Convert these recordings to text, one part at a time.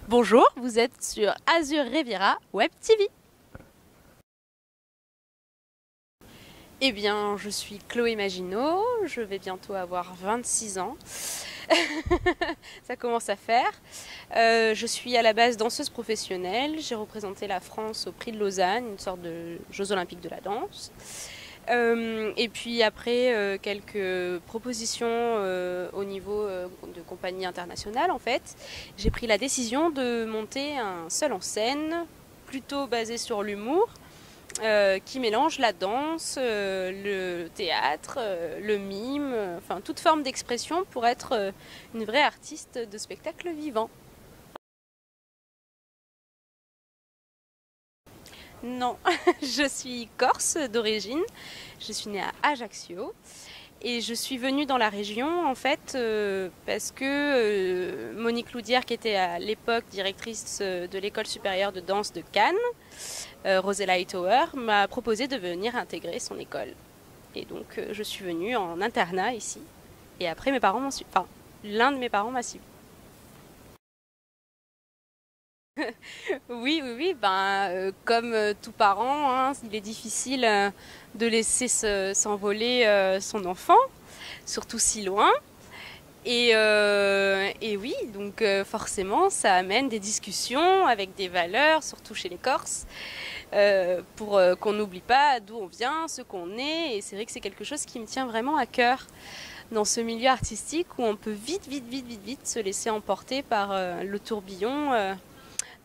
Bonjour, vous êtes sur Azur Riviera Web TV. Eh bien, je suis Chloé Maginot, je vais bientôt avoir 26 ans. Ça commence à faire. Je suis à la base danseuse professionnelle, j'ai représenté la France au Prix de Lausanne, une sorte de Jeux Olympiques de la danse. Et puis après quelques propositions au niveau de compagnie internationale, en fait, j'ai pris la décision de monter un seul en scène, plutôt basé sur l'humour, qui mélange la danse, le théâtre, le mime, enfin toute forme d'expression pour être une vraie artiste de spectacle vivant. Non, je suis corse d'origine, je suis née à Ajaccio et je suis venue dans la région en fait parce que Monique Loudière, qui était à l'époque directrice de l'école supérieure de danse de Cannes, Rosella Hightower, m'a proposé de venir intégrer son école. Et donc je suis venue en internat ici et après mes parents m'ont suivi, enfin l'un de mes parents m'a suivi. Oui, oui, oui, comme tout parent, hein, il est difficile de laisser s'envoler son enfant, surtout si loin. Et oui, donc forcément, ça amène des discussions avec des valeurs, surtout chez les Corses, pour qu'on n'oublie pas d'où on vient, ce qu'on est. Et c'est vrai que c'est quelque chose qui me tient vraiment à cœur dans ce milieu artistique où on peut vite se laisser emporter par le tourbillon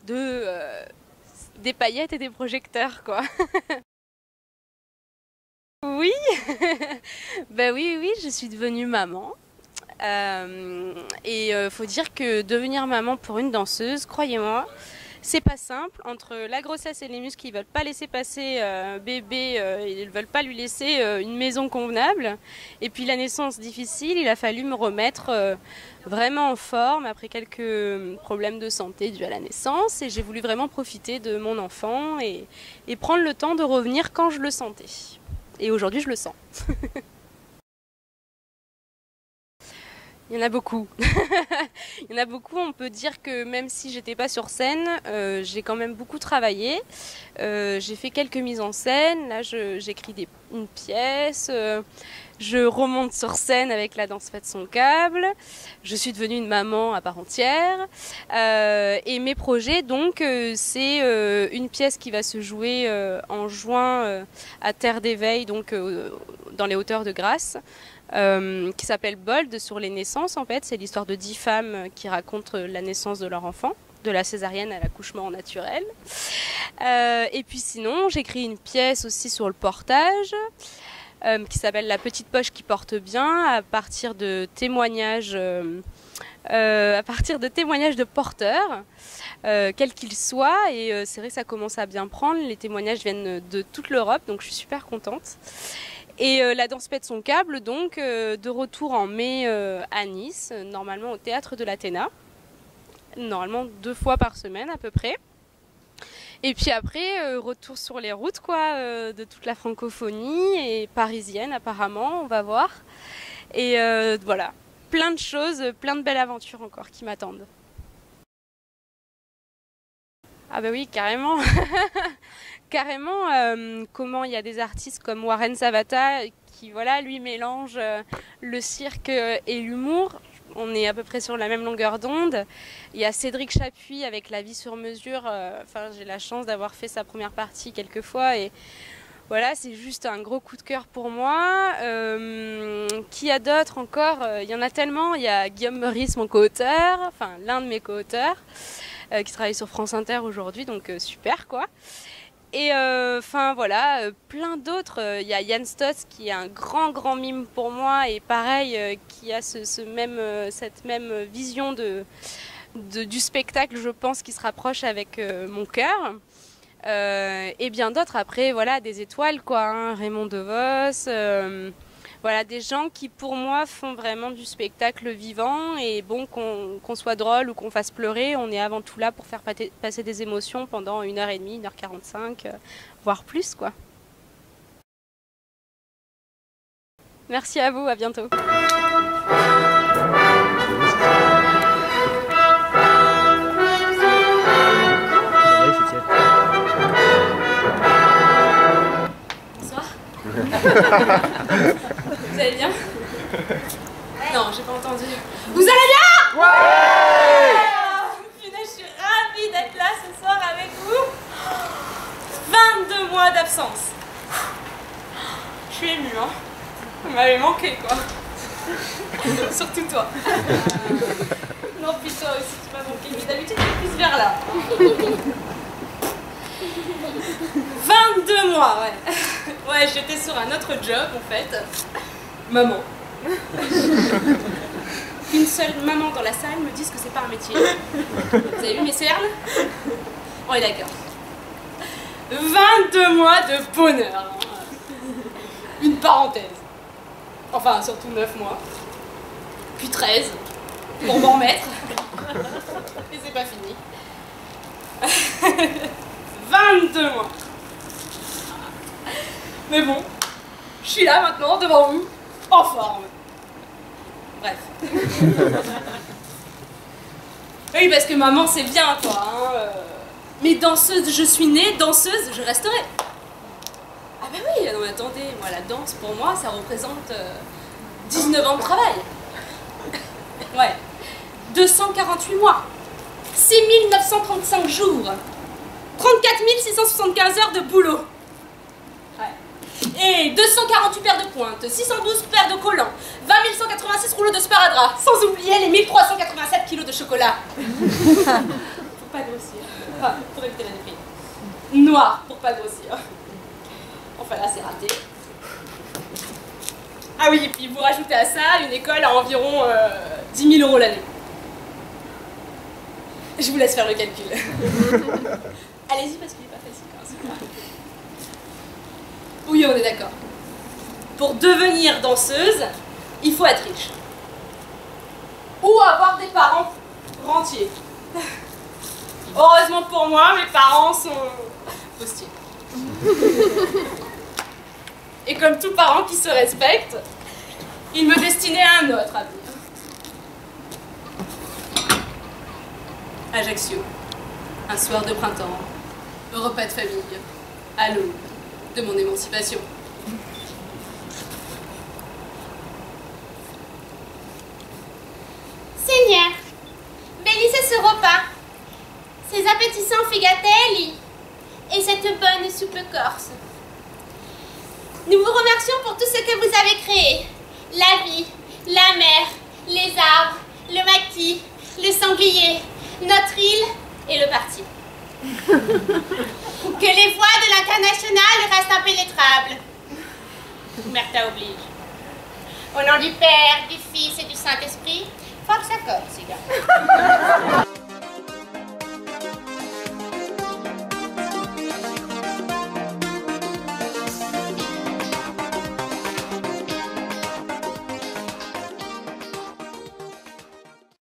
des paillettes et des projecteurs, quoi. Oui, ben oui, oui, je suis devenue maman. Et faut dire que devenir maman pour une danseuse, croyez-moi, c'est pas simple. Entre la grossesse et les muscles qui veulent pas laisser passer bébé, ils veulent pas lui laisser une maison convenable. Et puis la naissance difficile, il a fallu me remettre vraiment en forme après quelques problèmes de santé dus à la naissance. Et j'ai voulu vraiment profiter de mon enfant et prendre le temps de revenir quand je le sentais. Et aujourd'hui, je le sens. Il y en a beaucoup. Il y en a beaucoup. On peut dire que même si j'étais pas sur scène, j'ai quand même beaucoup travaillé. J'ai fait quelques mises en scène. Là, j'écris une pièce. Je remonte sur scène avec La danse faite son câble. Je suis devenue une maman à part entière. Et mes projets, donc, c'est une pièce qui va se jouer en juin à Terre d'éveil, donc dans les hauteurs de Grasse. Qui s'appelle Bold, sur les naissances. En fait, c'est l'histoire de 10 femmes qui racontent la naissance de leur enfant, de la césarienne à l'accouchement naturel. Et puis sinon, j'écris une pièce aussi sur le portage qui s'appelle La petite poche qui porte bien, à partir de témoignages de porteurs, quels qu'ils soient. Et c'est vrai que ça commence à bien prendre. Les témoignages viennent de toute l'Europe, donc je suis super contente. Et La danse pète son câble, donc de retour en mai à Nice, normalement au théâtre de l'Athéna, normalement 2 fois par semaine à peu près. Et puis après, retour sur les routes, quoi, de toute la francophonie et parisienne apparemment, on va voir. Et voilà, plein de choses, plein de belles aventures encore qui m'attendent. Ah bah oui, carrément. Carrément, comment il y a des artistes comme Warren Savata qui, voilà, lui mélange le cirque et l'humour. On est à peu près sur la même longueur d'onde. Il y a Cédric Chapuis avec La vie sur mesure. Enfin, j'ai la chance d'avoir fait sa première partie quelques fois et voilà, c'est juste un gros coup de cœur pour moi. Qui a d'autres encore? Il y en a tellement. Il y a Guillaume Meurice, mon co-auteur, enfin l'un de mes co-auteurs, qui travaille sur France Inter aujourd'hui, donc super quoi. Et enfin voilà, plein d'autres. Il y a Yann Stotz qui est un grand mime pour moi et pareil, qui a cette même vision du spectacle, je pense, qui se rapproche avec mon cœur. Et bien d'autres après, voilà, des étoiles quoi, hein, Raymond DeVos. Voilà, des gens qui pour moi font vraiment du spectacle vivant et bon, qu'on soit drôle ou qu'on fasse pleurer, on est avant tout là pour faire passer des émotions pendant 1h30, 1h45, voire plus quoi. Merci à vous, à bientôt. Vous allez bien? Non, j'ai pas entendu. Vous allez bien? Ouais! Punaise, je suis ravie d'être là ce soir avec vous. 22 mois d'absence. Je suis émue, hein. Vous m'avez manqué, quoi. Surtout toi. Non, puis toi aussi, tu m'as manqué. Mais d'habitude, tu es plus vers là. 22 mois, ouais. Ouais, j'étais sur un autre job, en fait. Maman. Une seule maman dans la salle me dit que c'est pas un métier. Vous avez vu mes cernes? On est d'accord. 22 mois de bonheur. Une parenthèse. Enfin, surtout 9 mois. Puis 13. Pour m'en remettre. Et c'est pas fini. 22 mois. Mais bon, je suis là maintenant, devant vous, en forme. Bref. Oui, parce que maman, c'est bien, quoi. Hein. Mais danseuse, je suis née, danseuse, je resterai. Ah bah oui, non, attendez, moi, la danse, pour moi, ça représente 19 ans de travail. Ouais. 248 mois. 6 935 jours. 34 675 heures de boulot. Ouais. Et 248 paires de pointes, 612 paires de collants, 20 186 rouleaux de sparadrap, sans oublier les 1387 kilos de chocolat. Faut pas grossir. Enfin, pour éviter la déprime. Noir, pour pas grossir. Enfin là, c'est raté. Ah oui, et puis vous rajoutez à ça une école à environ 10 000 € l'année. Je vous laisse faire le calcul. Allez-y parce qu'il est pas facile. Hein, oui, on est d'accord. Pour devenir danseuse, il faut être riche. Ou avoir des parents rentiers. Heureusement pour moi, mes parents sont postiers. Et comme tout parent qui se respecte, il me destinait à un autre avenir. Ajaccio, un soir de printemps, repas de famille, à l'aube de mon émancipation. Seigneur, bénissez ce repas, ces appétissants figatelli et cette bonne soupe corse. Nous vous remercions pour tout ce que vous avez créé. La vie, la mer, les arbres, le maquis, le sanglier, notre île et le parti. Que les voies de l'international restent impénétrables. Merta oblige. Au nom du Père, du Fils et du Saint-Esprit, force à corps, ces gars.